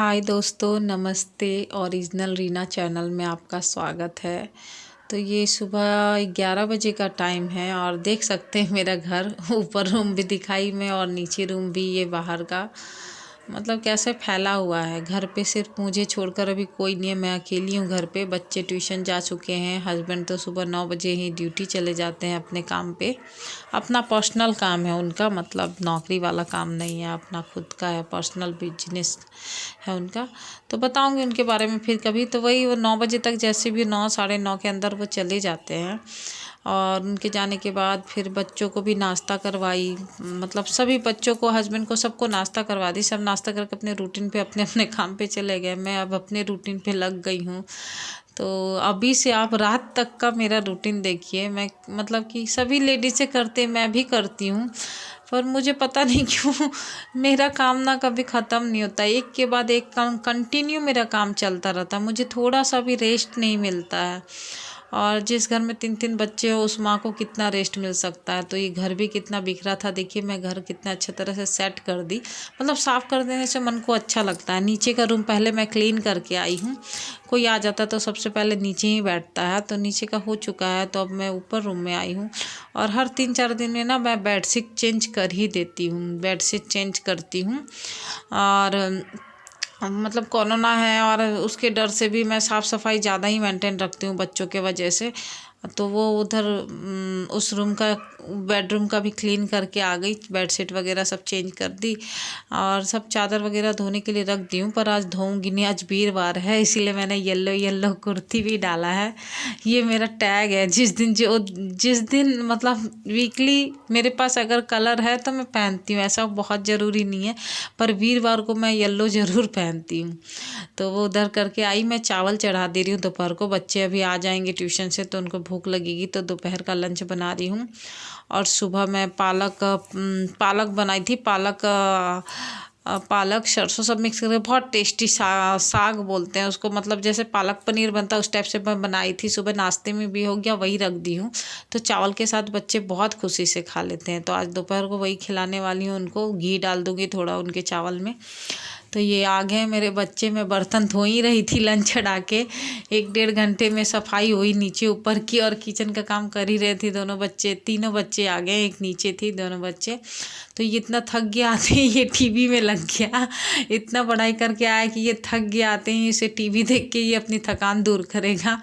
हाय दोस्तों, नमस्ते। Original Reena channel में आपका स्वागत है। तो ये सुबह 11 बजे का टाइम है और देख सकते हैं मेरा घर ऊपर रूम भी दिखाई में और नीचे रूम भी, ये बाहर का मतलब कैसे फैला हुआ है। घर पे सिर्फ मुझे छोड़कर अभी कोई नहीं है, मैं अकेली हूँ घर पे। बच्चे ट्यूशन जा चुके हैं, हस्बैंड तो सुबह 9 बजे ही ड्यूटी चले जाते हैं अपने काम पे। अपना पर्सनल काम है उनका, मतलब नौकरी वाला काम नहीं है, अपना खुद का है, पर्सनल बिजनेस है उनका। तो बताऊंगी उनके बारे में फिर कभी। तो वही वो 9 बजे तक जैसे भी 9 साढ़े 9 के अंदर वो चले जाते हैं। और उनके जाने के बाद फिर बच्चों को भी नाश्ता करवाई, मतलब सभी बच्चों को, हस्बैंड को, सबको नाश्ता करवा दी। सब नाश्ता करके अपने रूटीन पे, अपने अपने काम पे चले गए। मैं अब अपने रूटीन पे लग गई हूँ। तो अभी से आप रात तक का मेरा रूटीन देखिए। मैं मतलब कि सभी लेडीज़ें करते, मैं भी करती हूँ, पर मुझे पता नहीं क्यों मेरा काम ना कभी ख़त्म नहीं होता। एक के बाद एक काम कंटिन्यू मेरा काम चलता रहता है, मुझे थोड़ा सा भी रेस्ट नहीं मिलता है। और जिस घर में 3-3 बच्चे हो, उस माँ को कितना रेस्ट मिल सकता है। तो ये घर भी कितना बिखरा था, देखिए मैं घर कितना अच्छी तरह से सेट कर दी। मतलब साफ़ कर देने से मन को अच्छा लगता है। नीचे का रूम पहले मैं क्लीन करके आई हूँ। कोई आ जाता तो सबसे पहले नीचे ही बैठता है, तो नीचे का हो चुका है। तो अब मैं ऊपर रूम में आई हूँ। और हर 3-4 दिन में ना मैं बेडशीट चेंज कर ही देती हूँ, बेडशीट चेंज करती हूँ। और मतलब कोरोना है और उसके डर से भी मैं साफ़ सफाई ज़्यादा ही मेंटेन रखती हूँ बच्चों के वजह से। तो वो उधर उस रूम का, बेडरूम का भी क्लीन करके आ गई, बेडशीट वगैरह सब चेंज कर दी और सब चादर वगैरह धोने के लिए रख दी हूँ। पर आज धोऊंगी नहीं, आज वीरवार है, इसीलिए मैंने येलो येलो कुर्ती भी डाला है। ये मेरा टैग है। जिस दिन मतलब वीकली मेरे पास अगर कलर है तो मैं पहनती हूँ, ऐसा बहुत ज़रूरी नहीं है, पर वीरवार को मैं येलो ज़रूर पहनती हूँ। तो वो उधर करके आई, मैं चावल चढ़ा दे रही हूँ दोपहर को। बच्चे अभी आ जाएंगे ट्यूशन से तो उनको भूख लगेगी, तो दोपहर का लंच बना रही हूँ। और सुबह मैं पालक बनाई थी। पालक सरसों सब मिक्स करके बहुत टेस्टी साग बोलते हैं उसको, मतलब जैसे पालक पनीर बनता है उस टाइप से मैं बनाई थी। सुबह नाश्ते में भी हो गया, वही रख दी हूँ। तो चावल के साथ बच्चे बहुत खुशी से खा लेते हैं। तो आज दोपहर को वही खिलाने वाली हूँ उनको। घी डाल दूँगी थोड़ा उनके चावल में। तो ये आ गए मेरे बच्चे। मैं बर्तन धो ही रही थी लंच चढ़ा के। 1-1.5 घंटे में सफाई हुई नीचे ऊपर की, और किचन का काम कर ही रहे थे। दोनों बच्चे, तीनों बच्चे आ गए, एक नीचे थी, दोनों बच्चे। तो ये इतना थक गया आते ही ये टीवी में लग गया। इतना पढ़ाई करके आया कि ये थक गया, आते ही इसे टीवी देख के ये अपनी थकान दूर करेगा।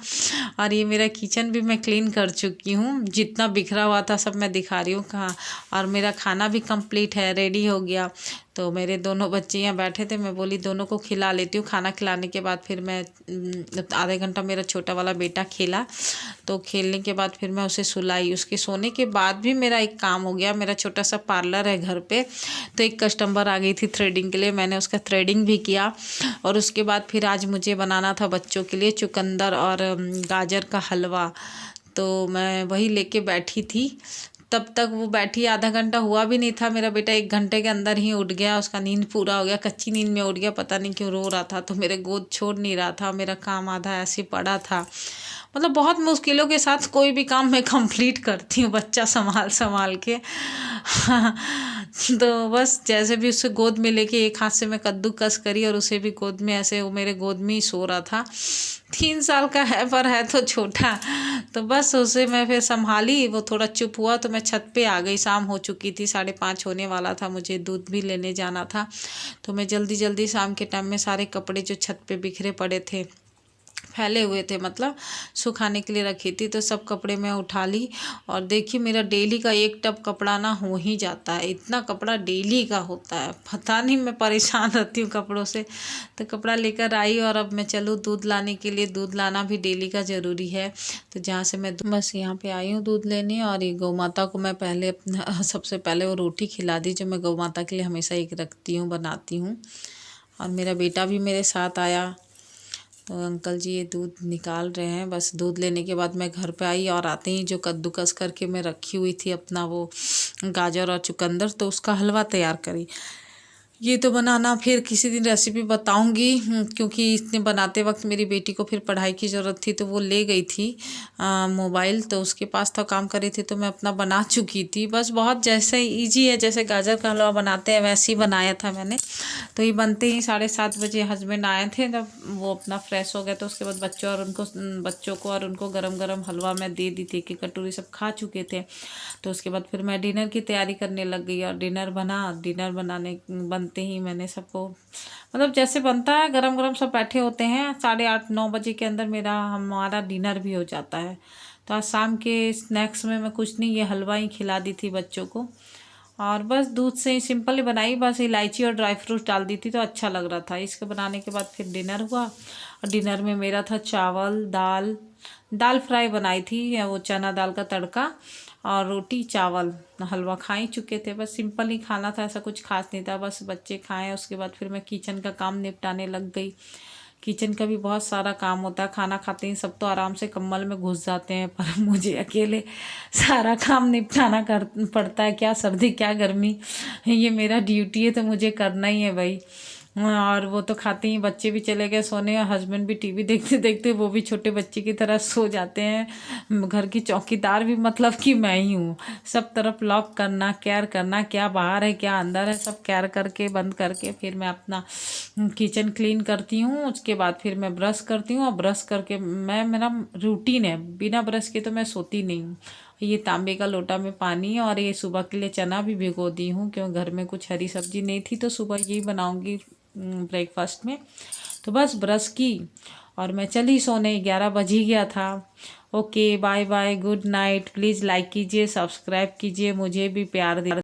और ये मेरा किचन भी मैं क्लीन कर चुकी हूँ, जितना बिखरा हुआ था सब मैं दिखा रही हूँ कहाँ। और मेरा खाना भी कंप्लीट है, रेडी हो गया। तो मेरे दोनों बच्चे यहाँ बैठे थे, मैं बोली दोनों को खिला लेती हूँ। खाना खिलाने के बाद फिर मैं आधे घंटा मेरा छोटा वाला बेटा खेला। तो खेलने के बाद फिर मैं उसे सुलाई। उसके सोने के बाद भी मेरा एक काम हो गया। मेरा छोटा सा पार्लर है घर पे, तो एक कस्टमर आ गई थी थ्रेडिंग के लिए, मैंने उसका थ्रेडिंग भी किया। और उसके बाद फिर आज मुझे बनाना था बच्चों के लिए चुकंदर और गाजर का हलवा। तो मैं वही लेके बैठी थी। तब तक वो बैठी, आधा घंटा हुआ भी नहीं था, मेरा बेटा 1 घंटे के अंदर ही उठ गया। उसका नींद पूरा हो गया, कच्ची नींद में उठ गया, पता नहीं क्यों रो रहा था। तो मेरे गोद छोड़ नहीं रहा था, मेरा काम आधा ऐसे पड़ा था। मतलब बहुत मुश्किलों के साथ कोई भी काम मैं कंप्लीट करती हूँ, बच्चा संभाल संभाल के। तो बस जैसे भी उसे गोद में लेके एक हाथ से मैं कद्दूकस करी, और उसे भी गोद में, ऐसे वो मेरे गोद में ही सो रहा था। 3 साल का है पर है तो छोटा। तो बस उसे मैं फिर संभाली, वो थोड़ा चुप हुआ तो मैं छत पे आ गई। शाम हो चुकी थी, 5:30 होने वाला था, मुझे दूध भी लेने जाना था। तो मैं जल्दी जल्दी शाम के टाइम में सारे कपड़े जो छत पे बिखरे पड़े थे, फैले हुए थे, मतलब सुखाने के लिए रखी थी, तो सब कपड़े मैं उठा ली। और देखिए मेरा डेली का एक टब कपड़ा ना हो ही जाता है, इतना कपड़ा डेली का होता है, पता नहीं, मैं परेशान रहती हूँ कपड़ों से। तो कपड़ा लेकर आई और अब मैं चलूँ दूध लाने के लिए। दूध लाना भी डेली का ज़रूरी है। तो जहाँ से मैं बस यहाँ पे आई हूँ दूध लेने। और ये गौ माता को मैं पहले सबसे पहले वो रोटी खिला दी जो मैं गौ माता के लिए हमेशा एक रखती हूँ, बनाती हूँ। और मेरा बेटा भी मेरे साथ आया। तो अंकल जी ये दूध निकाल रहे हैं। बस दूध लेने के बाद मैं घर पे आई, और आते ही जो कद्दूकस करके मैं रखी हुई थी अपना वो गाजर और चुकंदर, तो उसका हलवा तैयार करी। ये तो बनाना फिर किसी दिन रेसिपी बताऊंगी, क्योंकि इसने बनाते वक्त मेरी बेटी को फिर पढ़ाई की ज़रूरत थी, तो वो ले गई थी मोबाइल, तो उसके पास था, काम कर रही थी, तो मैं अपना बना चुकी थी। बस बहुत जैसे इजी है, जैसे गाजर का हलवा बनाते हैं वैसे ही बनाया था मैंने। तो ये बनते ही 7:30 बजे हस्बैंड आए थे, जब वो अपना फ्रेश हो गए तो उसके बाद बच्चों को और उनको गरम गरम हलवा मैं दे दी थी कि कटोरी सब खा चुके थे। तो उसके बाद फिर मैं डिनर की तैयारी करने लग गई और डिनर बनाने बनते ही मैंने सबको, मतलब जैसे बनता है गरम गरम, सब बैठे होते हैं, 8:30-9 बजे के अंदर हमारा डिनर भी हो जाता है। तो आज शाम के स्नैक्स में मैं कुछ नहीं, ये हलवा ही खिला दी थी बच्चों को, और बस दूध से ही सिंपल ही बनाई, बस इलायची और ड्राई फ्रूट डाल दी थी तो अच्छा लग रहा था। इसके बनाने के बाद फिर डिनर हुआ, और डिनर में मेरा था चावल, दाल फ्राई बनाई थी, या वो चना दाल का तड़का, और रोटी चावल। हलवा खा ही चुके थे, बस सिंपल ही खाना था, ऐसा कुछ खास नहीं था, बस बच्चे खाएं। उसके बाद फिर मैं किचन का काम निपटाने लग गई। किचन का भी बहुत सारा काम होता है, खाना खाते ही सब तो आराम से कंबल में घुस जाते हैं, पर मुझे अकेले सारा काम निपटाना कर पड़ता है, क्या सर्दी क्या गर्मी, ये मेरा ड्यूटी है तो मुझे करना ही है भाई। और वो तो खाते ही बच्चे भी चले गए सोने, और हस्बैंड भी टीवी देखते देखते वो भी छोटे बच्चे की तरह सो जाते हैं। घर की चौकीदार भी मतलब कि मैं ही हूँ, सब तरफ लॉक करना, केयर करना, क्या बाहर है क्या अंदर है, सब केयर करके बंद करके फिर मैं अपना किचन क्लीन करती हूँ। उसके बाद फिर मैं ब्रश करती हूँ, और ब्रश करके मेरा रूटीन है, बिना ब्रश के तो मैं सोती नहीं हूँ। ये तांबे का लोटा में पानी, और ये सुबह के लिए चना भी भिगो दी हूँ, क्यों घर में कुछ हरी सब्जी नहीं थी, तो सुबह यही बनाऊंगी ब्रेकफास्ट में। तो बस ब्रश की और मैं चली सोने, 11 बज ही गया था। Okay, bye bye, good night. Please like कीजिए, सब्सक्राइब कीजिए, मुझे भी प्यार दे।